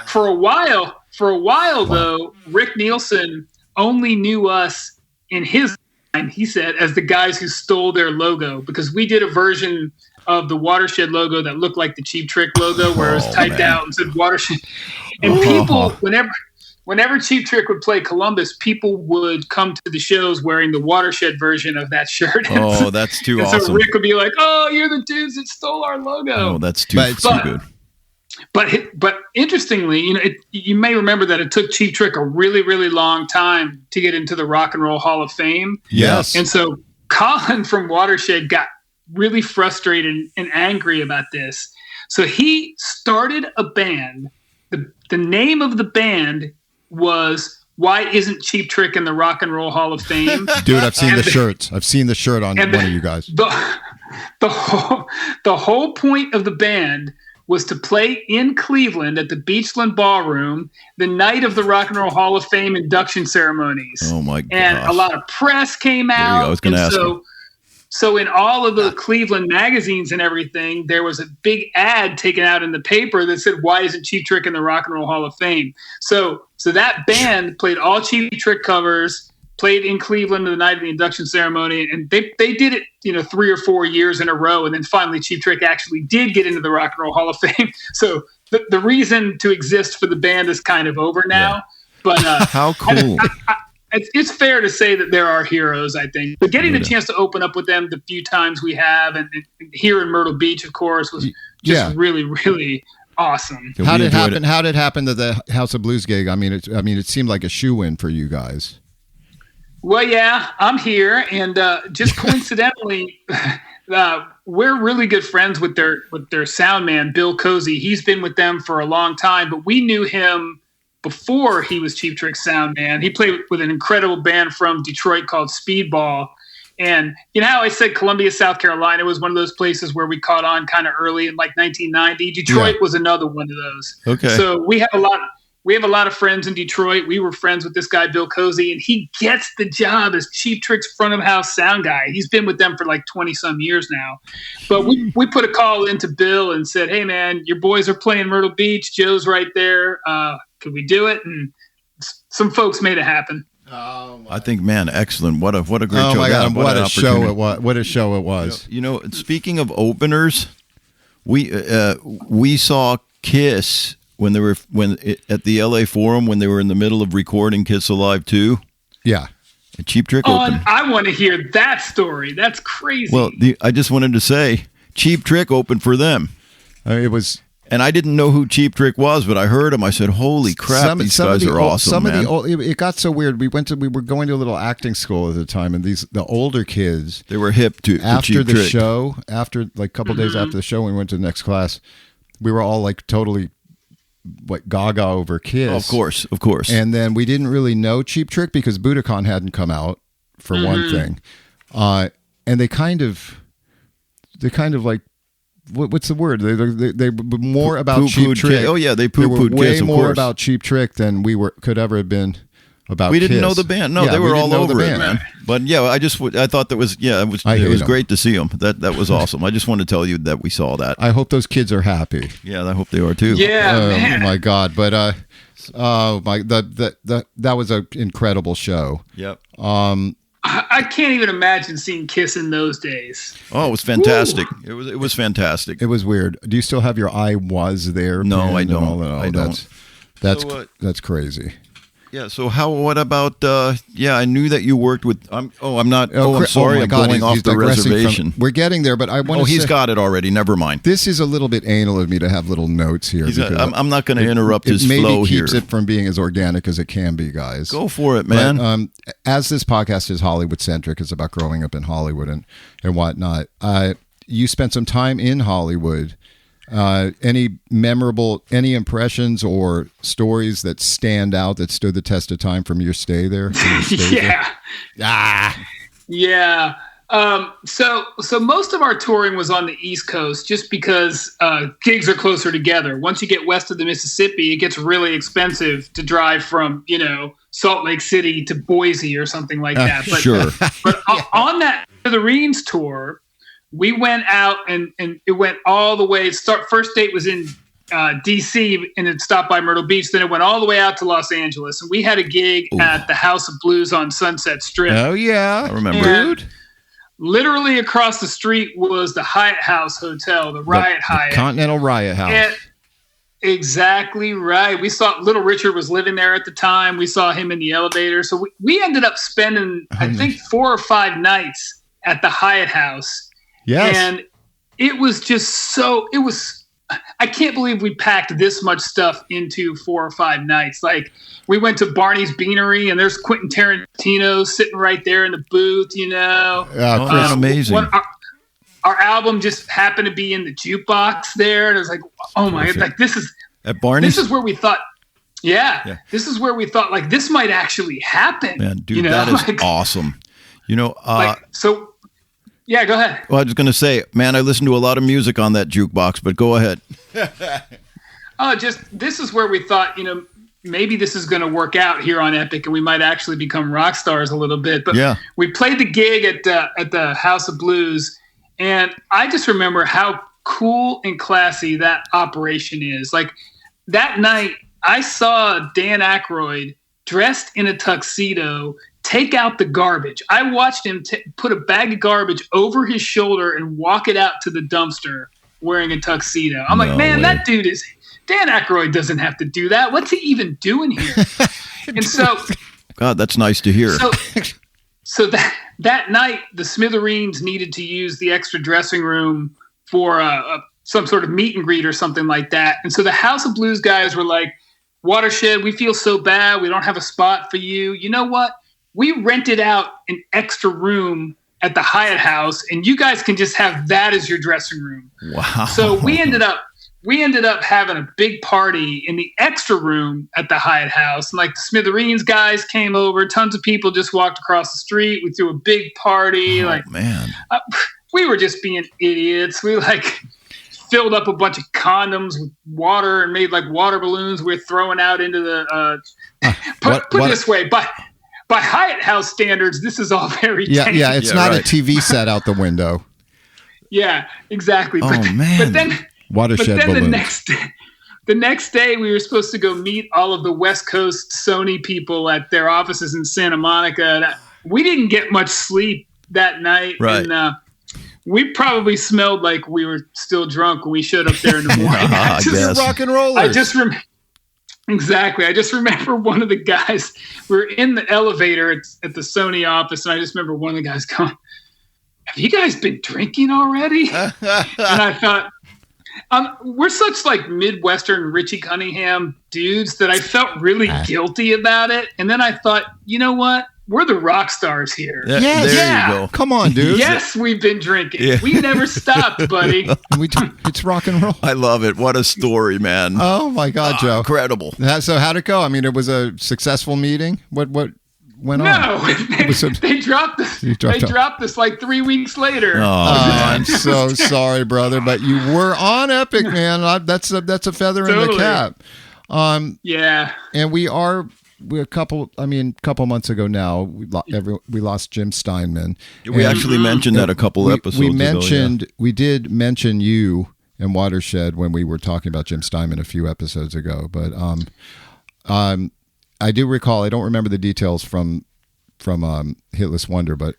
For a while, though, Rick Nielsen only knew us in his mind, he said, as the guys who stole their logo, because we did a version of the Watershed logo that looked like the Cheap Trick logo, where it was typed out and said Watershed. And people, whenever Cheap Trick would play Columbus, people would come to the shows wearing the Watershed version of that shirt. Oh, that's too and awesome. So Rick would be like, "Oh, you're the dudes that stole our logo." Oh, that's too good. But interestingly, you may remember that it took Cheap Trick a really, really long time to get into the Rock and Roll Hall of Fame. Yes. And so Colin from Watershed got really frustrated and angry about this. So he started a band. The name of the band was Why Isn't Cheap Trick in the Rock and Roll Hall of Fame? Dude, I've seen the shirts. I've seen the shirt on one of you guys. The whole point of the band was to play in Cleveland at the Beachland Ballroom the night of the Rock and Roll Hall of Fame induction ceremonies. Oh, my God. And a lot of press came out. There you go. I was gonna ask you. So in all of the Cleveland magazines and everything, there was a big ad taken out in the paper that said, "Why isn't Cheap Trick in the Rock and Roll Hall of Fame?" So that band played all Cheap Trick covers, played in Cleveland the night of the induction ceremony, and they did it, 3 or 4 years in a row, and then finally Cheap Trick actually did get into the Rock and Roll Hall of Fame. So the reason to exist for the band is kind of over now. But How cool. it's fair to say that they're our heroes, I think. But getting the chance to open up with them the few times we have, and here in Myrtle Beach, of course, was just really, really awesome. Yeah, How we did it enjoyed happen? How did it happen to the House of Blues gig? I mean, it seemed like a shoe-in for you guys. Well, yeah, I'm here, and just coincidentally, we're really good friends with their sound man, Bill Cozy. He's been with them for a long time, but we knew him before he was Cheap Trick's sound man. He played with an incredible band from Detroit called Speedball. And you know how I said Columbia, South Carolina was one of those places where we caught on kind of early in like 1990? Detroit was another one of those. Okay. So we have a lot of friends in Detroit. We were friends with this guy, Bill Cozy, and he gets the job as Cheap Trick's front of house sound guy. He's been with them for like 20 some years now. But we put a call into Bill and said, "Hey man, your boys are playing Myrtle Beach. Joe's right there. Could we do it?" And some folks made it happen. I think, man, excellent. What a great show. Oh my God! What an a show opportunity. it was! What a show it was! Speaking of openers, we saw Kiss at the LA Forum when they were in the middle of recording Kiss Alive 2. Yeah. And Cheap Trick Oh, opened. and I want to hear that story. That's crazy. Well, I just wanted to say, Cheap Trick opened for them. It was. And I didn't know who Cheap Trick was, but I heard him. I said, "Holy crap, these guys are awesome, man!" It got so weird. We were going to a little acting school at the time, and the older kids, They were hip to after Cheap the Trick. show, after like a couple days after the show, when we went to the next class, we were all like totally gaga over Kiss. Of course. And then we didn't really know Cheap Trick because Budokan hadn't come out for one thing, and they kind of like. What's the word? They were more about Cheap Trick. Oh yeah, they They were poo-pooed way Kiss, of more course. about Cheap Trick than we could ever have been about. We didn't Kiss. know the band. No, Yeah, they we were didn't all know the over it, band. man. But yeah, I thought that was it was great to see them. That was awesome. I just want to tell you that we saw that. I hope those kids are happy. Yeah, I hope they are too. yeah, Oh man. my God! But that was an incredible show. Yep. I can't even imagine seeing Kiss in those days. Oh, it was fantastic. It was fantastic. It was weird. Do you still have your "I was there"? No, pin I and don't. all that? I don't. That's So, that's crazy. Yeah. So what about? I knew that you worked with. I'm not. I'm sorry. my I'm God, going off he's the digressing reservation. we're getting there, but I want to. He's got it already. Never mind. This is a little bit anal of me to have little notes here. I'm not going to interrupt his maybe flow here. keeps it from being as organic as it can be, guys. Go for it, man. But, as this podcast is Hollywood centric, it's about growing up in Hollywood and whatnot. You spent some time in Hollywood. Any impressions or stories that stand out that stood the test of time from your stay there? Yeah. So most of our touring was on the East Coast just because gigs are closer together. Once you get west of the Mississippi, it gets really expensive to drive from, Salt Lake City to Boise or something like that. But, sure. But on that Smithereens tour, we went out and it went all the way. First date was in D.C. and it stopped by Myrtle Beach. Then it went all the way out to Los Angeles. And we had a gig at the House of Blues on Sunset Strip. Oh, yeah. I remember. And literally across the street was the Hyatt House Hotel, the Riot Hyatt. Continental Riot House. And exactly right. We saw Little Richard was living there at the time. We saw him in the elevator. So we ended up spending, I think, 4 or 5 nights at the Hyatt House. Yes. And it was just I can't believe we packed this much stuff into 4 or 5 nights. Like, we went to Barney's Beanery and there's Quentin Tarantino sitting right there in the booth, That's amazing. Our album just happened to be in the jukebox there. And it was like, oh my God, like this is at Barney's. This is where we thought, this is where we thought like this might actually happen. Man, dude, that is awesome. Yeah, go ahead. Well, I was going to say, man, I listened to a lot of music on that jukebox, but go ahead. This is where we thought, maybe this is going to work out here on Epic and we might actually become rock stars a little bit. But we played the gig at the House of Blues, and I just remember how cool and classy that operation is. Like, that night, I saw Dan Aykroyd dressed in a tuxedo take out the garbage. I watched him put a bag of garbage over his shoulder and walk it out to the dumpster wearing a tuxedo. I'm like, man, that dude is Dan Aykroyd doesn't have to do that. What's he even doing here? And so, God, that's nice to hear. So that night, the Smithereens needed to use the extra dressing room for some sort of meet and greet or something like that. And so the House of Blues guys were like, Watershed, we feel so bad. We don't have a spot for you. You know what? We rented out an extra room at the Hyatt House, and you guys can just have that as your dressing room. Wow. So we ended up having a big party in the extra room at the Hyatt House. And like the Smithereens guys came over, tons of people just walked across the street. We threw a big party. Man. We were just being idiots. We filled up a bunch of condoms with water and made water balloons we're throwing out into the put it this way, by Hyatt House standards, this is all very tame. Yeah, it's not a TV set out the window. Yeah, exactly. Man. But then Watershed balloons. The next day, we were supposed to go meet all of the West Coast Sony people at their offices in Santa Monica. We didn't get much sleep that night. Right. And we probably smelled like we were still drunk when we showed up there in the morning. I guess. Rock and rollers. Exactly. I just remember one of the guys, we were in the elevator at the Sony office, and I just remember one of the guys going, have you guys been drinking already? And I thought, we're such Midwestern Richie Cunningham dudes that I felt really guilty about it. And then I thought, you know what? We're the rock stars here. There you go. Come on, dude. Yes, we've been drinking. Yeah. We never stopped, buddy. It's rock and roll. I love it. What a story, man. Oh my God, Joe. Incredible. So how'd it go? I mean, it was a successful meeting. What went on? No, they dropped us. They dropped us 3 weeks later. I'm so sorry, brother, but you were on Epic, man. That's a feather in the cap. Yeah. And we're a couple months ago now, we lost Jim Steinman. We actually mentioned that a couple episodes ago. We did mention you and Watershed when we were talking about Jim Steinman a few episodes ago. But I do recall, I don't remember the details from Hitless Wonder, but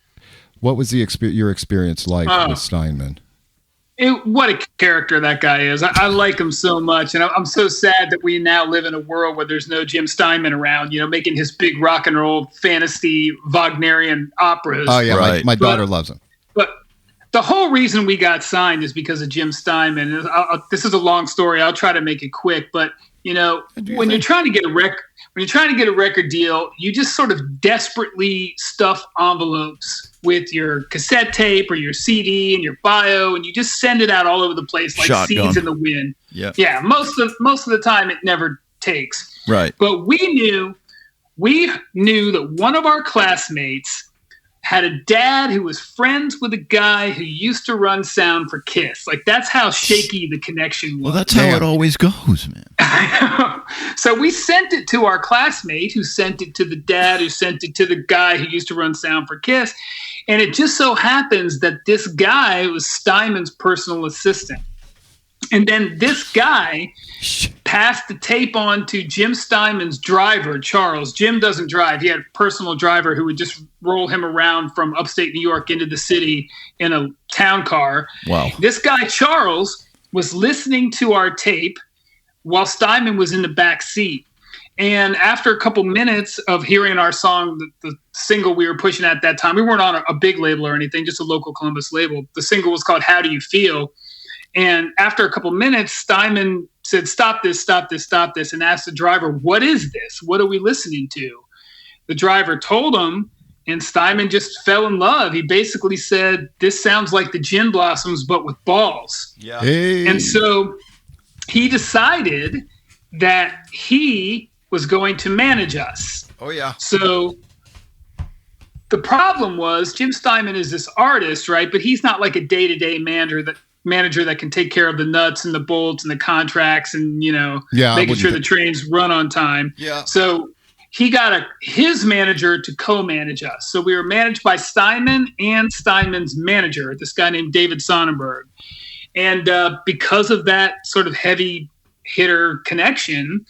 what was your experience like with Steinman? What a character that guy is. I like him so much. And I'm so sad that we now live in a world where there's no Jim Steinman around, making his big rock and roll fantasy Wagnerian operas. Oh, yeah. Right. My daughter loves him. But the whole reason we got signed is because of Jim Steinman. This is a long story. I'll try to make it quick. But, when you're trying to get a record deal, you just sort of desperately stuff envelopes with your cassette tape or your CD and your bio, and you just send it out all over the place like Shotgun. seeds in the wind. Yeah. Most of the time, it never takes. Right. But we knew that one of our classmates had a dad who was friends with a guy who used to run sound for Kiss. Like, that's how shaky the connection was. Well, that's how it always goes, man. So we sent it to our classmate, who sent it to the dad, who sent it to the guy who used to run sound for Kiss. And it just so happens that this guy was Steinman's personal assistant. And then this guy passed the tape on to Jim Steinman's driver, Charles. Jim doesn't drive. He had a personal driver who would just roll him around from upstate New York into the city in a town car. Wow. This guy, Charles, was listening to our tape while Steinman was in the back seat. And after a couple minutes of hearing our song, the single we were pushing at that time, we weren't on a big label or anything, just a local Columbus label. The single was called How Do You Feel? And after a couple minutes, Steinman said, stop this, stop this, stop this, and asked the driver, what is this? What are we listening to? The driver told him, and Steinman just fell in love. He basically said, this sounds like the Gin Blossoms, but with balls. Yeah. Hey. And so he decided that he was going to manage us. Oh, yeah. So the problem was Jim Steinman is this artist, right? But he's not like a day-to-day manager that can take care of the nuts and the bolts and the contracts and, making sure the trains run on time. Yeah. So he got his manager to co-manage us. So we were managed by Steinman and Steinman's manager, this guy named David Sonnenberg. And because of that sort of heavy hitter connection,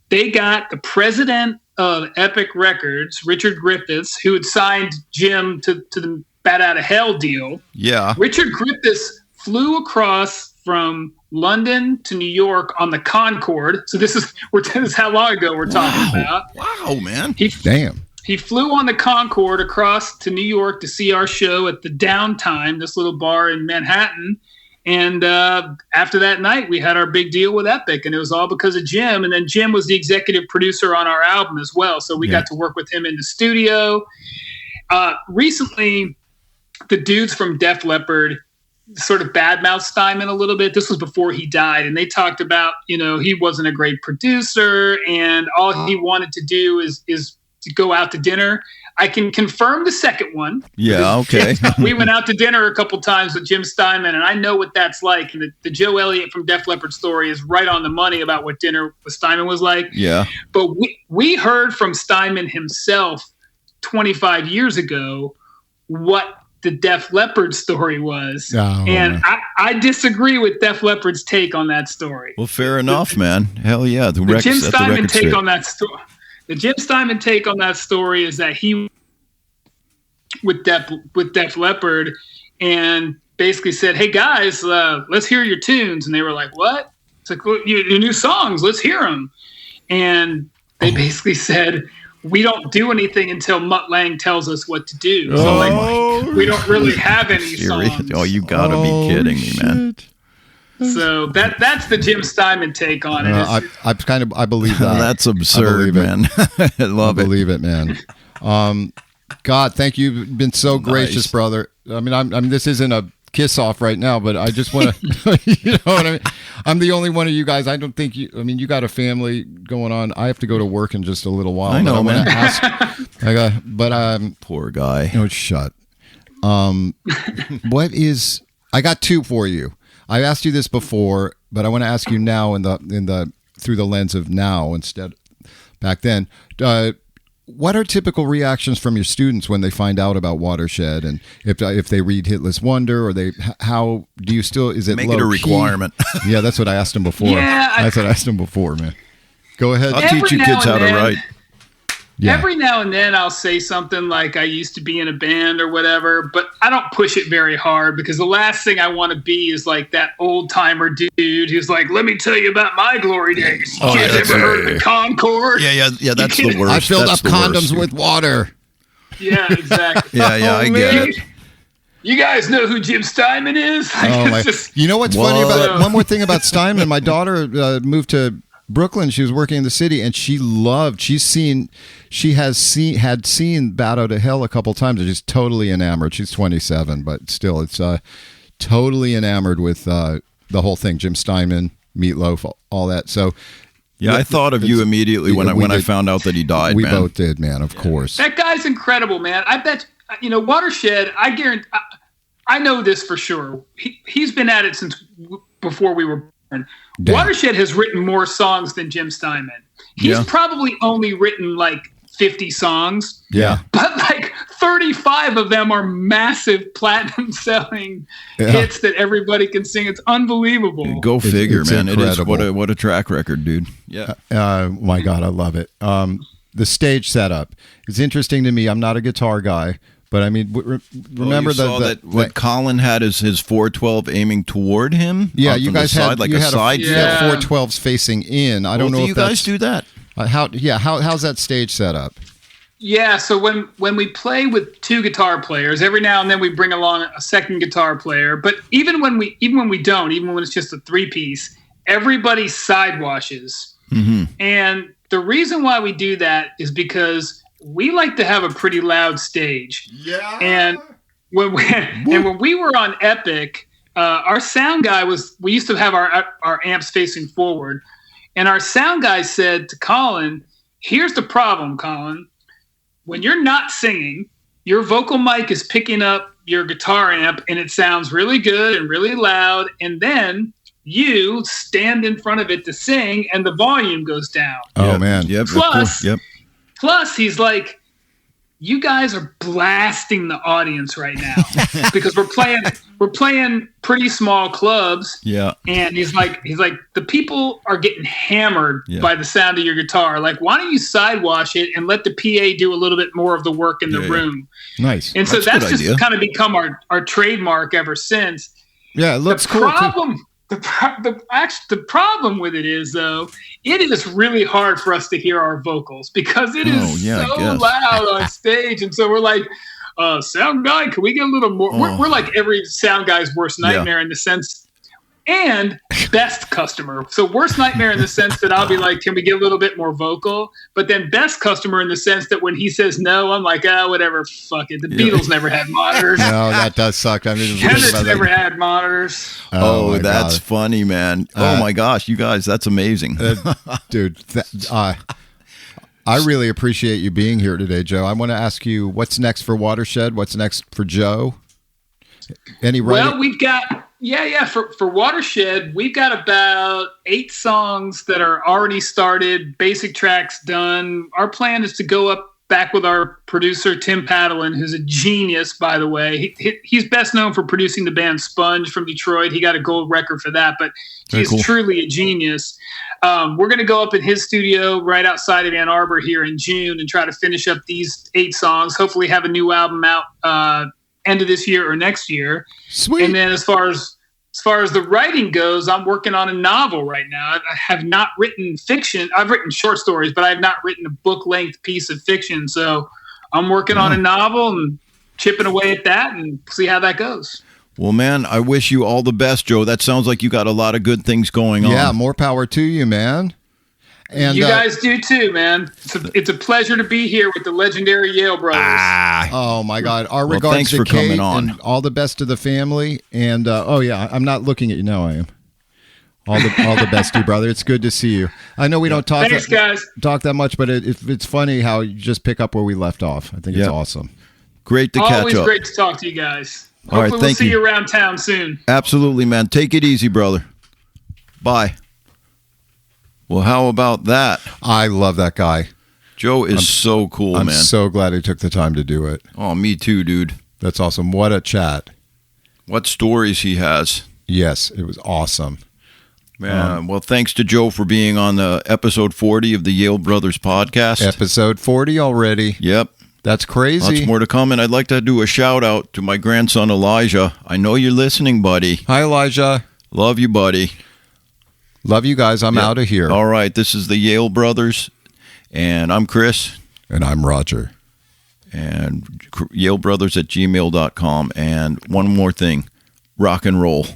they got the president of Epic Records, Richard Griffiths, who had signed Jim to the Bat Out of Hell deal. Yeah. Richard Griffiths flew across from London to New York on the Concorde. So this is how long ago we're talking about. Wow, man. Damn. He flew on the Concorde across to New York to see our show at the Downtime, this little bar in Manhattan. And after that night, we had our big deal with Epic, and it was all because of Jim. And then Jim was the executive producer on our album as well. So we got to work with him in the studio. Recently, the dudes from Def Leppard sort of badmouthed Steinman a little bit. This was before he died. And they talked about, he wasn't a great producer, and all he wanted to do is to go out to dinner. I can confirm the second one. Yeah, okay. We went out to dinner a couple times with Jim Steinman, and I know what that's like. And the Joe Elliott from Def Leppard story is right on the money about what dinner with Steinman was like. Yeah. But we heard from Steinman himself 25 years ago what the Def Leppard story was. Oh, and I disagree with Def Leppard's take on that story. Well, fair enough, man. Hell yeah. The Jim Steinman take on that story. The Jim Steinman take on that story is that he with Def Leppard and basically said, "Hey guys, let's hear your tunes." And they were like, "What?" It's like, well, your new songs. Let's hear them. And they basically said, "We don't do anything until Mutt Lange tells us what to do." So we don't really have any songs. Oh, you gotta be kidding me, man. So that's the Jim Steinman take on it. I believe that. That's absurd, man. I love it. I believe it, man. God, thank you. You've been so gracious, brother. I mean, this isn't a kiss off right now, but I just want to, you know what I mean? I'm the only one of you guys. I don't think you, I mean, you got a family going on. I have to go to work in just a little while. I know, man. Poor guy. No, shut. I got two for you. I asked you this before, but I want to ask you now through the lens of now instead back then. What are typical reactions from your students when they find out about Watershed, and if they read Hitless Wonder, or how do you still, is it make it a requirement? Yeah, that's what I asked him before. Yeah, that's what I asked him before, man. Go ahead. I'll teach you kids how to write. Yeah. Every now and then I'll say something like I used to be in a band or whatever, but I don't push it very hard because the last thing I want to be is like that old timer dude who's like, let me tell you about my glory days. You kids ever heard of the Concord? Yeah. That's the worst. I filled That's up the condoms worst. with water. Yeah, exactly. Yeah, I get it. You guys know who Jim Steinman is? Like, Oh my! it's just- You know what's funny Whoa. about one more thing about Steinman? My daughter moved to Brooklyn. She was working in the city, and she had seen Battle to Hell a couple times, and she's totally enamored. She's 27, but still, it's totally enamored with the whole thing. Jim Steinman, Meatloaf, all that. So. Yeah, I thought of you immediately when I did. found out that he died. We man. both did, man. Of course. that guy's incredible, man. I bet, Watershed, I guarantee, I know this for sure. He's been at it since before we were born. Damn. Watershed has written more songs than Jim Steinman. He's Yeah. probably only written like 50 songs, Yeah. but like 35 of them are massive platinum selling hits that everybody can sing. It's unbelievable. Go figure, it's man. incredible. It is what a track record, dude. Yeah. My God, I love it. The stage setup is interesting to me. I'm not a guitar guy, but I mean, remember you saw that what Colin had is his 412 aiming toward him. Yeah, from you the guys side, had like you a had side. you Yeah. had 412s facing in. I don't know Do if you that's guys do that. how's that stage set up? Yeah, so when we play with two guitar players, every now and then we bring along a second guitar player. But even when when it's just a 3-piece, everybody side washes. Mm-hmm. And the reason why we do that is because we like to have a pretty loud stage. Yeah. And when we were on Epic, our sound guy we used to have our amps facing forward, and our sound guy said to Colin, "Here's the problem, Colin. When you're not singing, your vocal mic is picking up your guitar amp, and it sounds really good and really loud, and then you stand in front of it to sing, and the volume goes down." Oh Yep. man. Yep. of Plus- course. Yep. Plus, he's like, "You guys are blasting the audience right now because we're playing pretty small clubs." Yeah. And he's like, the people are getting hammered Yeah. by the sound of your guitar. Like, why don't you sidewash it and let the PA do a little bit more of the work in the Yeah. room? Nice. And so That's a good that's just idea. kind of become our trademark ever since. Yeah, it looks The cool too. problem, the problem with it is, though, it is really hard for us to hear our vocals because it is Oh, yeah, I so guess. loud on stage. And so we're like, sound guy, can we get a little more? Oh. We're like every sound guy's worst nightmare in the sense, and best customer. So worst nightmare in the sense that I'll be like, can we get a little bit more vocal? But then best customer in the sense that when he says no, I'm like, whatever, fuck it. The Beatles never had monitors. No, that does suck. I mean, just thinking Hendrix about never that. had monitors. Oh, my that's God. funny, man. Oh my gosh, you guys, that's amazing. Dude. I really appreciate you being here today, Joe. I want to ask you, what's next for Watershed? What's next for Joe? Any writing? Well, we've got for Watershed, we've got about 8 songs that are already started, basic tracks done. Our plan is to go up back with our producer Tim Patalan, who's a genius, by the way. He's best known for producing the band Sponge from Detroit. He got a gold record for that, but he's cool. truly a genius. We're going to go up in his studio right outside of Ann Arbor here in June and try to finish up these 8 songs. Hopefully have a new album out end of this year or next year. Sweet. And then as far as the writing goes, I'm working on a novel right now. I have not written fiction. I've written short stories, but I have not written a book-length piece of fiction. So I'm working on a novel and chipping away at that and see how that goes. Well, man, I wish you all the best, Joe. That sounds like you got a lot of good things going on. Yeah, more power to you, man. And you guys do too, man. It's a pleasure to be here with the legendary Yale brothers. oh my God, our Well, regards thanks to for coming Kate on. and all the best to the family. And I'm not looking at you now. I am. All the best to you, brother. It's good to see you. I know we don't talk Thanks, guys. that much, but it's funny how you just pick up where we left off. I think it's Yeah. awesome. Great to catch Always up. great to talk to you guys. All right, Hopefully we'll thank see you. you around town soon. Absolutely, man. Take it easy, brother. Bye. Well, how about that? I love that guy. Joe is so cool, I'm man. so glad he took the time to do it. Oh, me too, dude. That's awesome. What a chat. What stories he has. Yes, it was awesome. Well, thanks to Joe for being on the episode 40 of the Yale Brothers podcast. Episode 40 already. Yep. That's crazy. Lots more to come, and I'd like to do a shout out to my grandson Elijah. I know you're listening, buddy. Hi, Elijah. Love you, buddy. Love you guys. I'm out of here. All right, this is the Yale Brothers, and I'm Chris. And I'm Roger. And YaleBrothers@gmail.com. And one more thing, rock and roll.